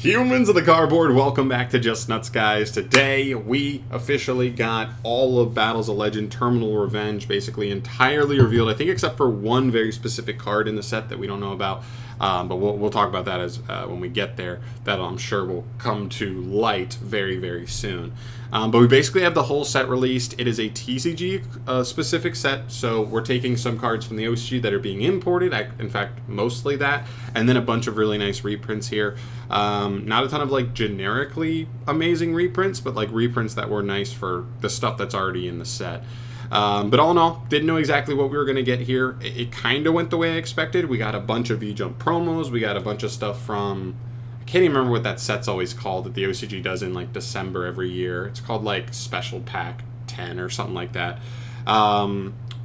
Humans of the cardboard, welcome back to Just Nuts, guys. Today we officially got all of Battles of Legend Terminal Revenge basically entirely revealed, I think except for one very specific card in the set that we don't know about, but we'll talk about that as when we get there. That I'm sure will come to light very, very soon. But we basically have the whole set released. It is a TCG specific set, so we're taking some cards from the OCG that are being imported, in fact, mostly that, and then a bunch of really nice reprints here. Not a ton of like generically amazing reprints, but like reprints that were nice for the stuff that's already in the set. But all in all, didn't know exactly what we were going to get here. It kind of went the way I expected. We got a bunch of V-Jump promos. We got a bunch of stuff from... I can't even remember what that set's always called that the OCG does in like December every year. It's called like Special Pack 10 or something like that.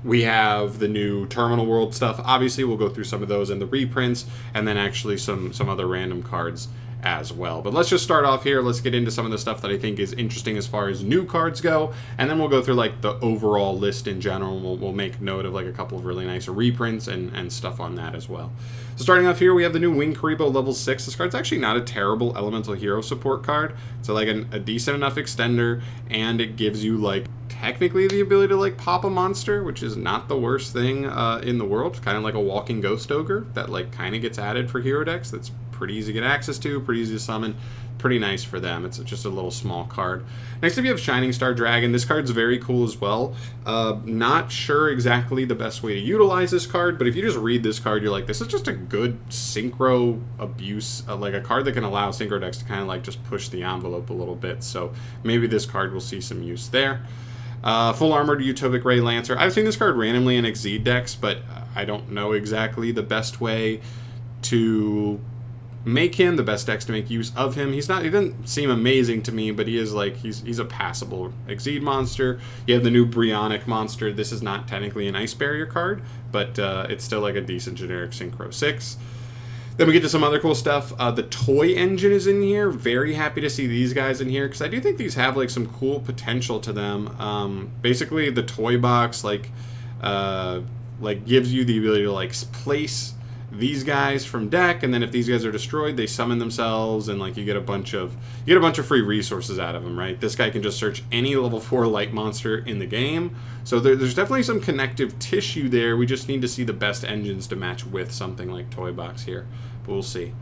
We have the new Terminal World stuff. Obviously, we'll go through some of those and the reprints, and then actually some other random cards as well. But let's just start off here. Let's get into some of the stuff that I think is interesting as far as new cards go, and then we'll go through like the overall list in general. We'll make note of like a couple of really nice reprints and stuff on that as well. So starting off here, we have the new Wing Karibo level 6. This card's actually not a terrible Elemental Hero support card. It's like a decent enough extender, and it gives you like technically the ability to like pop a monster, which is not the worst thing in the world. It's kind of like a walking Ghost Ogre that like kind of gets added for hero decks. That's pretty easy to get access to, pretty easy to summon, pretty nice for them. It's just a little small card. Next up, you have Shining Star Dragon. This card's very cool as well. Not sure exactly the best way to utilize this card, but if you just read this card, you're like, this is just a good synchro abuse, like a card that can allow synchro decks to kind of like just push the envelope a little bit. So maybe this card will see some use there. Full Armored Utopic Ray Lancer. I've seen this card randomly in Exceed decks, but I don't know exactly the best way to make him, the best decks to make use of him. He doesn't seem amazing to me, but he is like, he's a passable Exceed monster. You have the new Brionic monster. This is not technically an Ice Barrier card, but it's still like a decent generic Synchro 6. Then we get to some other cool stuff. The Toy Engine is in here. Very happy to see these guys in here, because I do think these have like some cool potential to them. Basically, the Toy Box like gives you the ability to like place these guys from deck, and then if these guys are destroyed, they summon themselves, and like you get a bunch of free resources out of them, right? This guy can just search any level 4 light monster in the game, so there's definitely some connective tissue there. We just need to see the best engines to match with something like Toy Box here, but we'll see.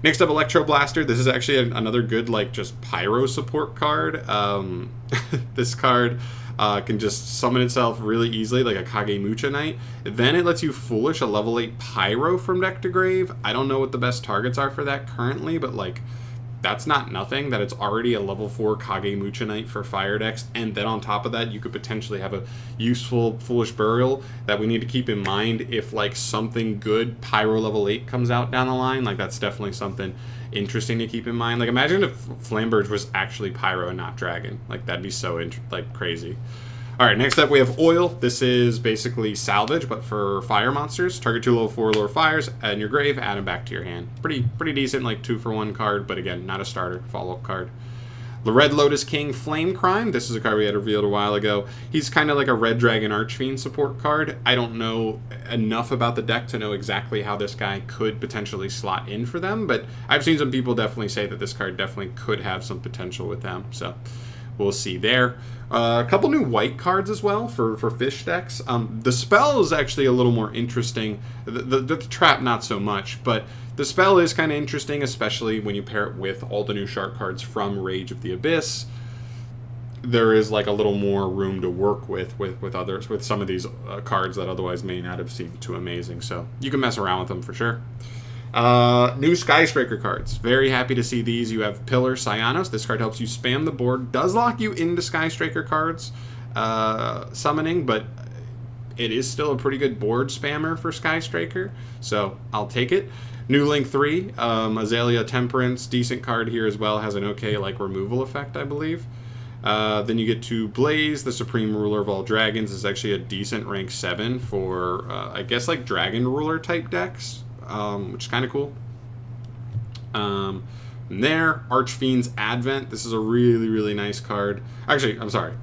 Next up, Electro Blaster. This is actually another good like just pyro support card. This card can just summon itself really easily, like a Kagemucha Knight. Then it lets you Foolish a level 8 Pyro from deck to grave. I don't know what the best targets are for that currently, but like, that's not nothing, that it's already a level 4 Kagemucha Knight for fire decks, and then on top of that, you could potentially have a useful Foolish Burial that we need to keep in mind if like something good Pyro level 8 comes out down the line. Like, that's definitely something interesting to keep in mind. Like, imagine if Flamberge was actually Pyro and not Dragon. Like, that'd be so crazy. Alright, next up we have Oil. This is basically salvage, but for fire monsters. Target 2 level 4 lower fires, add in your grave, add them back to your hand. Pretty decent, like 2-for-1 card, but again, not a starter, follow-up card. The Red Lotus King Flame Crime. This is a card we had revealed a while ago. He's kind of like a Red Dragon Archfiend support card. I don't know enough about the deck to know exactly how this guy could potentially slot in for them, but I've seen some people definitely say that this card definitely could have some potential with them, so we'll see there. A couple new white cards as well for fish decks. The Spell is actually a little more interesting. The Trap, not so much, but the Spell is kind of interesting, especially when you pair it with all the new shark cards from Rage of the Abyss. There is like a little more room to work with others, with some of these cards that otherwise may not have seemed too amazing. So you can mess around with them for sure. New Sky Striker cards. Very happy to see these. You have Pillar Cyanos. This card helps you spam the board. Does lock you into Sky Striker cards summoning, but it is still a pretty good board spammer for Sky Striker, so I'll take it. New Link 3, Azalea Temperance. Decent card here as well. Has an okay like removal effect, I believe. Then you get to Blaze, the Supreme Ruler of all dragons. This is actually a decent rank 7 for, I guess, like Dragon Ruler type decks. Which is kind of cool. And there, Archfiend's Advent. This is a really nice card. Actually, I'm sorry.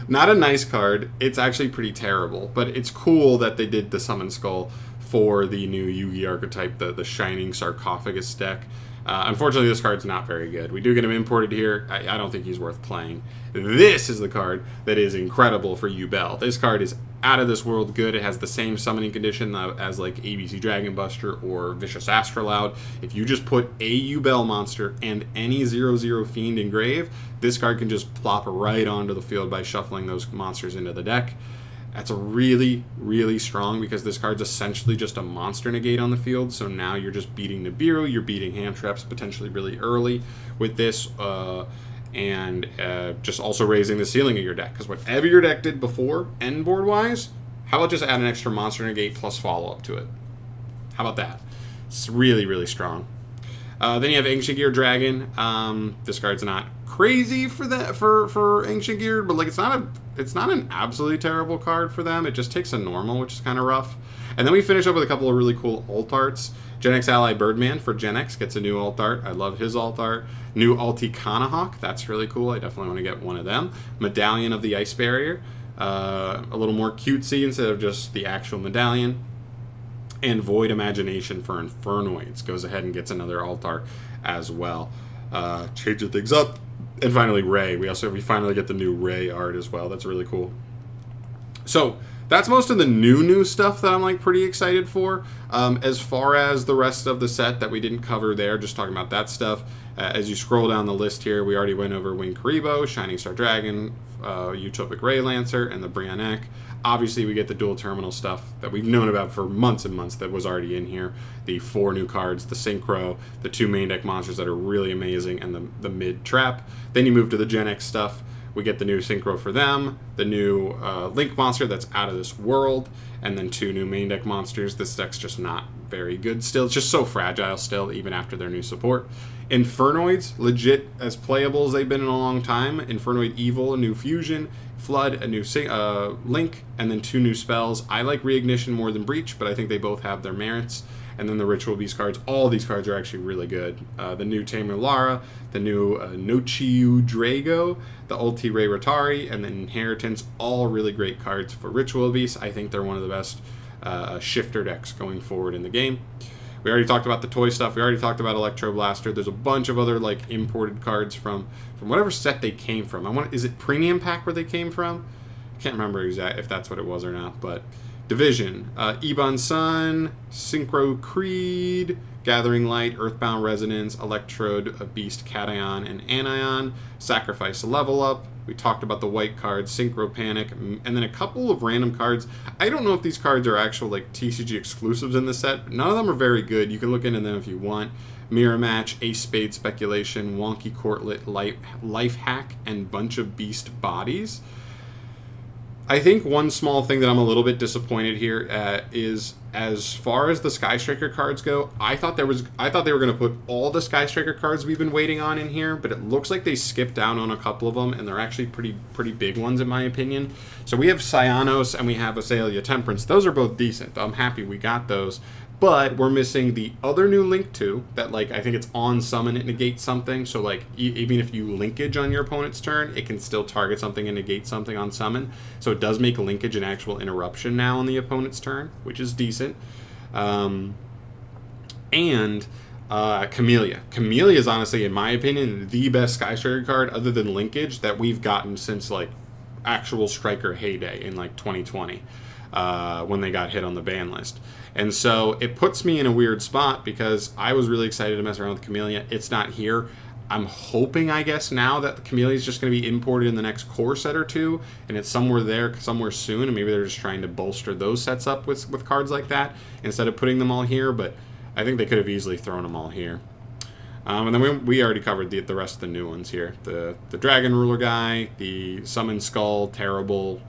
Not a nice card. It's actually pretty terrible, but it's cool that they did the Summon Skull for the new Yugi archetype, the Shining Sarcophagus deck. Unfortunately, this card's not very good. We do get him imported here. I don't think he's worth playing. This is the card that is incredible for BOL. This card is out of this world good. It has the same summoning condition as like ABC Dragon Buster or Vicious Astrolaud. If you just put a BOL monster and any 0/0 Fiend engrave, this card can just plop right onto the field by shuffling those monsters into the deck. That's a really, really strong because this card's essentially just a monster negate on the field. So now you're just beating Nibiru, you're beating hand traps potentially really early with this, and just also raising the ceiling of your deck. Because whatever your deck did before, end board wise, how about just add an extra monster negate plus follow up to it? How about that? It's really, really strong. Then you have Ancient Gear Dragon. This card's not crazy for that for Ancient Gear, but like it's not an absolutely terrible card for them. It just takes a normal, which is kind of rough. And then we finish up with a couple of really cool alt arts. Gen X Ally Birdman for Gen X gets a new alt art. I love his alt art. New Alti Kanahawk, that's really cool. I definitely want to get one of them. Medallion of the Ice Barrier, a little more cutesy instead of just the actual medallion. And Void Imagination for Infernoids goes ahead and gets another alt art as well. Changing things up. And finally, Ray. We finally get the new Ray art as well. That's really cool. So that's most of the new stuff that I'm like pretty excited for. As far as the rest of the set that we didn't cover there, just talking about that stuff. As you scroll down the list here, we already went over Winged Karibo, Shining Star Dragon, Utopic Ray Lancer, and the Briannek. Obviously, we get the dual terminal stuff that we've known about for months and months that was already in here. The 4 new cards, the Synchro, the 2 main deck monsters that are really amazing, and the mid trap. Then you move to the Gen X stuff. We get the new Synchro for them, the new Link monster that's out of this world, and then 2 new main deck monsters. This deck's just not very good still. It's just so fragile still, even after their new support. Infernoids, legit as playable as they've been in a long time. Infernoid Evil, a new fusion. Flood, a new Link, and then 2 new spells. I like Reignition more than Breach, but I think they both have their merits. And then the Ritual Beast cards. All these cards are actually really good. The new Tamer Lara, the new Nochiu Drago, the Ulti Ray Rotari, and then Inheritance. All really great cards for Ritual Beast. I think they're one of the best shifter decks going forward in the game. We already talked about the toy stuff. We already talked about Electro Blaster. There's a bunch of other like imported cards from whatever set they came from. Is it Premium Pack where they came from? I can't remember exactly if that's what it was or not. But Division, Ebon Sun, Synchro Creed, Gathering Light, Earthbound Resonance, Electrode Beast Cation and Anion, Sacrifice Level Up. We talked about the white cards, Synchro Panic, and then a couple of random cards. I don't know if these cards are actual like TCG exclusives in the set, but none of them are very good. You can look into them if you want. Mirror Match, Ace Spade Speculation, Wonky Courtlet, Life Hack, and Bunch of Beast Bodies. I think one small thing that I'm a little bit disappointed here is as far as the Sky Striker cards go, I thought they were going to put all the Sky Striker cards we've been waiting on in here, but it looks like they skipped down on a couple of them, and they're actually pretty big ones in my opinion. So we have Cyanos and we have Azalea Temperance. Those are both decent. I'm happy we got those. But we're missing the other new Link 2 that, like, I think it's on summon, it negates something. So, like, even if you linkage on your opponent's turn, it can still target something and negate something on summon. So it does make linkage an actual interruption now on the opponent's turn, which is decent. And Camellia. Camellia is honestly, in my opinion, the best Sky Striker card other than linkage that we've gotten since, like, actual Striker heyday in, like, 2020. When they got hit on the ban list. And so it puts me in a weird spot because I was really excited to mess around with Camellia. It's not here. I'm hoping, I guess, now that the Camellia is just going to be imported in the next core set or two, and it's somewhere there, somewhere soon, and maybe they're just trying to bolster those sets up with cards like that instead of putting them all here, but I think they could have easily thrown them all here. And then we already covered the rest of the new ones here. The Dragon Ruler guy, the Summon Skull, Terrible,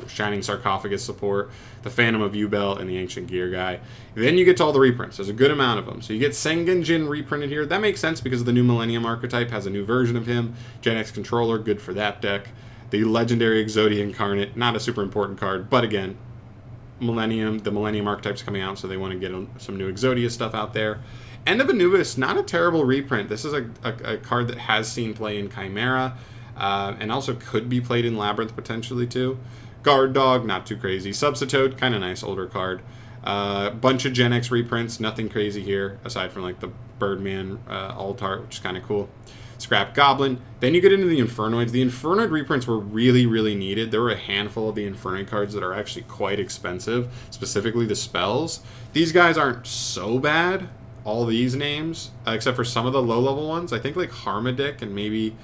Shining Sarcophagus support, the Phantom of BOL, and the Ancient Gear guy. Then you get to all the reprints. There's a good amount of them. So you get Sengenjin reprinted here. That makes sense because the new Millennium archetype has a new version of him. Gen X Controller, good for that deck. The Legendary Exodia Incarnate, not a super important card, but again, the Millennium archetype's coming out, so they want to get some new Exodia stuff out there. End of Anubis, not a terrible reprint. This is a card that has seen play in Chimera, and also could be played in Labyrinth potentially too. Guard Dog, not too crazy. Substitute, kind of nice older card. Bunch of Gen X reprints, nothing crazy here, aside from like the Birdman alt art, which is kind of cool. Scrap Goblin. Then you get into the Infernoids. The Infernoid reprints were really, really needed. There were a handful of the Infernoid cards that are actually quite expensive, specifically the spells. These guys aren't so bad, all these names, except for some of the low-level ones. I think like Harmadic and maybe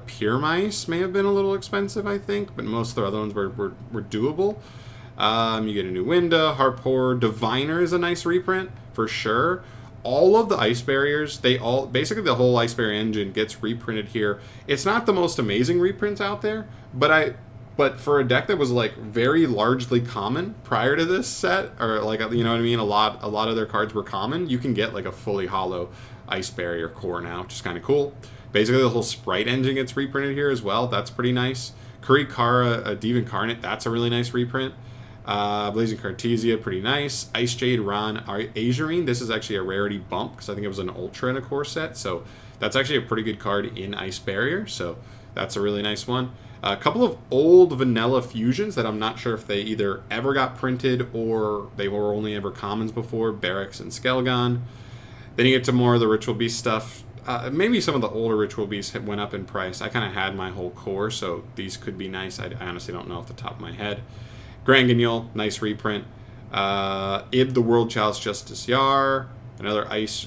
Pure Mice may have been a little expensive, I think, but most of the other ones were doable. You get a new Winda, Harpor, Diviner is a nice reprint, for sure. All of the ice barriers, basically the whole ice barrier engine gets reprinted here. It's not the most amazing reprints out there, but for a deck that was like very largely common prior to this set, or like, you know what I mean, a lot of their cards were common, you can get like a fully hollow ice barrier core now, which is kind of cool. Basically the whole sprite engine gets reprinted here as well. That's pretty nice. Kurikara, a Div Incarnate, that's a really nice reprint. Blazing Cartesia, pretty nice. Ice Jade, Ron, Azurine. This is actually a rarity bump because I think it was an Ultra in a core set. So that's actually a pretty good card in Ice Barrier. So that's a really nice one. A couple of old vanilla fusions that I'm not sure if they either ever got printed or they were only ever commons before. Barracks and Skelgon. Then you get to more of the Ritual Beast stuff. Maybe some of the older Ritual Beasts went up in price. I kind of had my whole core, so these could be nice. I honestly don't know off the top of my head. Grand Guignol, nice reprint. Ib the World Chalice Justiciar. Another Ice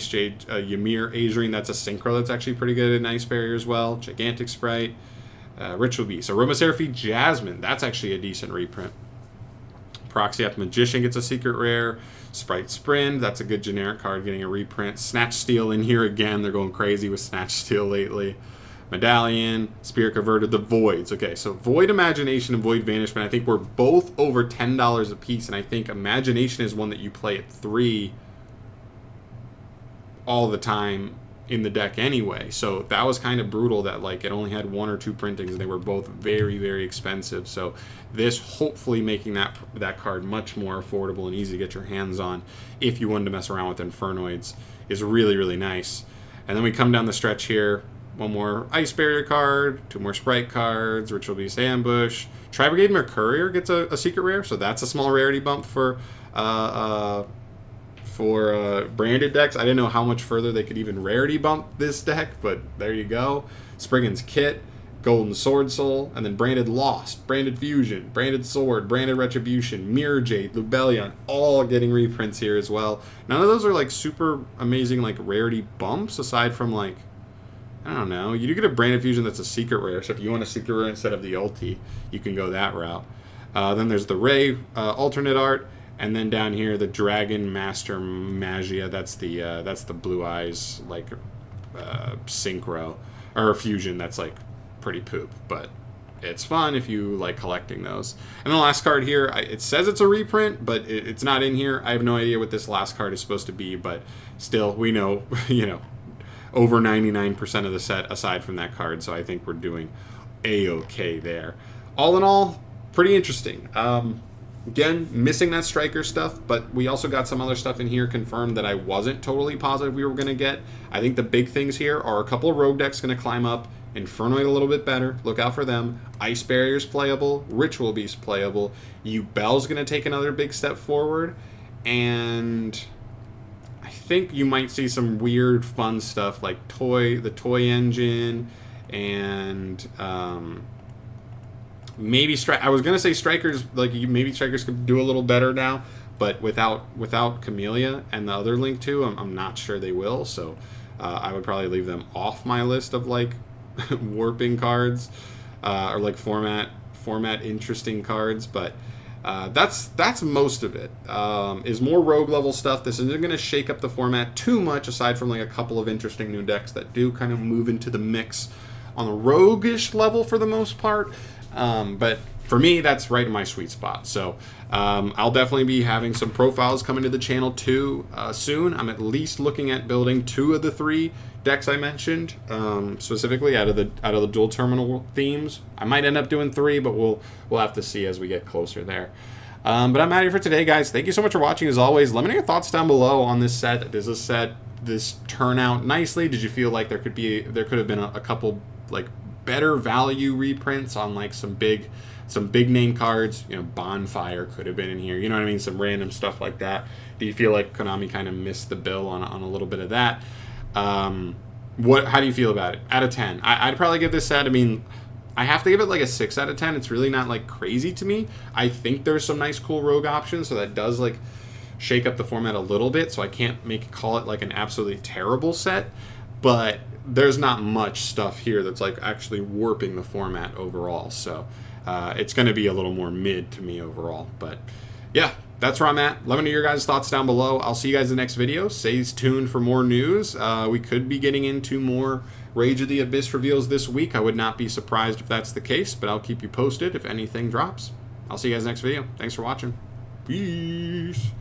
Jade Ymir Azurine. That's a Synchro that's actually pretty good in Ice Barrier as well. Gigantic Sprite. Ritual Beast. Aromaseraphine Jasmine. That's actually a decent reprint. Proxyath Magician gets a secret rare. Sprite Sprint. That's a good generic card getting a reprint. Snatch Steel in here again. They're going crazy with Snatch Steel lately. Medallion, Spirit Converted, the Voids. Okay, so Void Imagination and Void Banishment, I think we're both over $10 a piece, and I think Imagination is one that you play at 3 all the time in the deck anyway. So that was kind of brutal that like it only had 1 or 2 printings, and they were both very, very expensive. So this hopefully making that card much more affordable and easy to get your hands on if you wanted to mess around with Infernoids is really, really nice. And then we come down the stretch here. One more Ice Barrier card, 2 more Sprite cards, Ritual Beast Ambush. Tri-Brigade Mercurier gets a secret rare, so that's a small rarity bump for branded decks. I didn't know how much further they could even rarity bump this deck, but there you go. Spriggan's Kit, Golden Sword Soul, and then Branded Lost, Branded Fusion, Branded Sword, Branded Retribution, Mirror Jade, Lubellion, all getting reprints here as well. None of those are like super amazing like rarity bumps, aside from like, I don't know. You do get a Branded Fusion that's a secret rare, so if you want a secret rare instead of the ulti, you can go that route. Then there's the Ray alternate art, and then down here the Dragon Master Magia. That's the Blue Eyes like synchro or fusion. That's like pretty poop, but it's fun if you like collecting those. And the last card here, it says it's a reprint, but it's not in here. I have no idea what this last card is supposed to be, but still, we know, you know, over 99% of the set aside from that card, so I think we're doing a-okay there. All in all, pretty interesting. Again, missing that striker stuff, but we also got some other stuff in here confirmed that I wasn't totally positive we were going to get. I think the big things here are a couple of rogue decks going to climb up, Infernoid a little bit better, look out for them, Ice Barrier's playable, Ritual Beast playable, Yubel's going to take another big step forward, and I think you might see some weird fun stuff like the toy engine, and maybe I was gonna say strikers, like maybe strikers could do a little better now, but without Camellia and the other Link 2, I'm not sure they will. So I would probably leave them off my list of like warping cards or like format interesting cards, but. That's most of it. Is more rogue level stuff. This isn't going to shake up the format too much, aside from like a couple of interesting new decks that do kind of move into the mix on the roguish level for the most part. But for me, that's right in my sweet spot. So I'll definitely be having some profiles coming to the channel too soon. I'm at least looking at building 2 of the 3 decks I mentioned, specifically out of the dual terminal themes. I might end up doing 3, but we'll have to see as we get closer there. But I'm out of here for today, guys. Thank you so much for watching. As always, let me know your thoughts down below on this set. Does this turn out nicely? Did you feel like there could have been a couple like better value reprints on like some big name cards. You know, Bonfire could have been in here. You know what I mean? Some random stuff like that. Do you feel like Konami kind of missed the bill on a little bit of that? How do you feel about it? Out of 10, I'd probably give this set. I mean, I have to give it like a 6 out of 10. It's really not like crazy to me. I think there's some nice cool rogue options, so that does like shake up the format a little bit. So I can't call it like an absolutely terrible set, but there's not much stuff here that's like actually warping the format overall. So it's going to be a little more mid to me overall. But yeah, that's where I'm at. Let me know your guys' thoughts down below. I'll see you guys in the next video. Stay tuned for more news. We could be getting into more Rage of the Abyss reveals this week. I would not be surprised if that's the case, but I'll keep you posted if anything drops. I'll see you guys next video. Thanks for watching. Peace.